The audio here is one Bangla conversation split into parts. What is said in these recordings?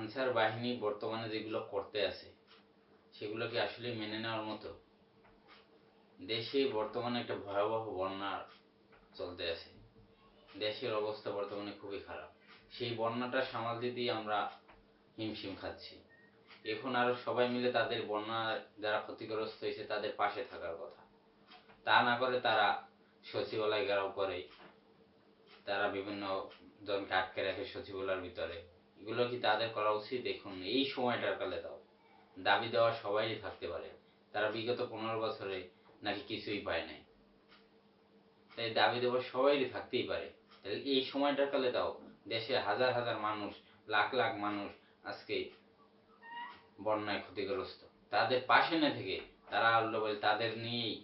আনসার বাহিনী বর্তমানে যেগুলো করতে আছে সেগুলো কি আসলে মেনে নেওয়ার মতো? দেশে বর্তমানে একটা ভয়াবহ বন্যা চলতে আছে, দেশের অবস্থা বর্তমানে খুবই খারাপ। সেই বন্যাটা সামাল দিতেই আমরা হিমশিম খাচ্ছি। এখন আরো সবাই মিলে তাদের বন্যা যারা ক্ষতিগ্রস্ত হয়েছে তাদের পাশে থাকার কথা, তা না করে তারা সচিবালয় ঘেরাও করে, তারা বিভিন্ন জনকে আটকে রাখে সচিবালয়ের ভিতরে। এগুলো কি তাদের করা উচিত? দেখুন এই সময়টার কালে দাও দাবি দেওয়া সবাইই থাকতে পারে, তারা বিগত 15 বছরে নাকি কিছুই পায় নাই, তাই দাবি দেওয়া সবাইই থাকতেই পারে। তাহলে এই সময়টার কালে দাও দেশে হাজার হাজার মানুষ, লাখ লাখ মানুষ আজকে বন্যায় ক্ষতিগ্রস্ত, তাদের পাশে না থেকে তারা তাদের নিয়েই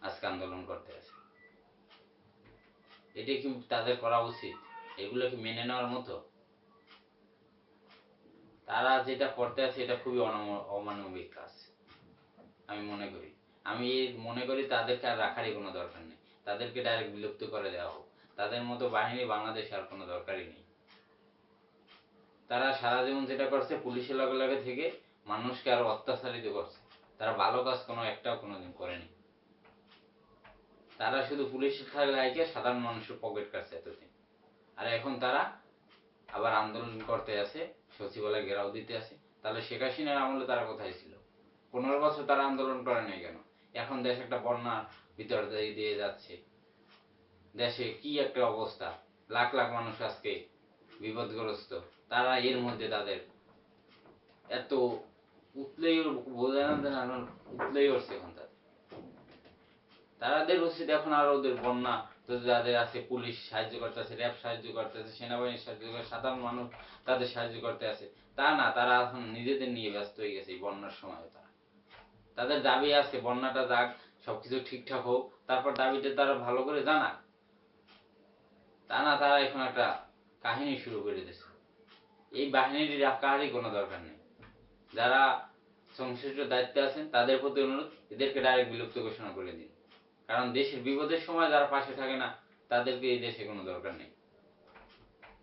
আজকে আন্দোলন করতে আছে। এটা কি তাদের করা উচিত? এগুলো কি মেনে নেওয়ার মতো? তারা যেটা করতে আছে এটা খুবই অমানবিক কাজ আমি মনে করি। আমি মনে করি তাদেরকে আর রাখারই কোনো দরকার নেই, তাদেরকে ডাইরেক্ট বিলুপ্ত করে দেওয়া হোক। তাদের মতো বাহিনী বাংলাদেশে আর কোনো দরকারই নেই। তারা সারা জীবন যেটা করছে পুলিশের লগে লগে থেকে মানুষকে আরো অত্যাচারিত করছে, তারা ভালো কাজ কোনো একটাও কোনোদিন করেনি। তারা শুধু পুলিশের লাইকে সাধারণ মানুষের পকেট কাটছে এতদিন, আর এখন তারা আবার আন্দোলন করতে আছে, সচিবালয় ঘেরাও দিতে আছে। তাহলে শেখ হাসিনার আমলে তারা কোথায় ছিল? 15 বছর তারা আন্দোলন করে নাই কেন? এখন দেশ একটা বন্যার ভিতর দিয়ে যাচ্ছে, দেশে কি একটা অবস্থা, লাখ লাখ মানুষ আজকে বিপদগ্রস্ত, তারা এর মধ্যে তাদের এত উতলেই বোঝা না, উতলেই উঠছে এখন তাদের উচিত এখন আরো ওদের বন্যা যাদের আছে, পুলিশ সাহায্য করতেছে, র্যাব সাহায্য করতেছে, সেনাবাহিনী সাহায্য করে, সাধারণ মানুষ তাদের সাহায্য করতে আছে। তা না, তারা এখন নিজেদের নিয়ে ব্যস্ত হয়ে গেছে। এই বন্যার সময় তাদের দাবি আছে বন্যাটা যাক, সবকিছু ঠিকঠাক হোক, তারপর দাবিটা তারা ভালো করে জানাক। তা না, তারা এখন একটা কাহিনী শুরু করে দিয়েছে। এই বাহিনীর রাখারই কোনো দরকার নেই। যারা সংশ্লিষ্ট দায়িত্বে আছেন তাদের প্রতি অনুরোধ, এদেরকে ডাইরেক্ট বিলুপ্ত ঘোষণা করে দিন। কারণ দেশের বিপদের সময় যারা পাশে থাকে না তাদেরকে এই দেশে কোনো দরকার নেই।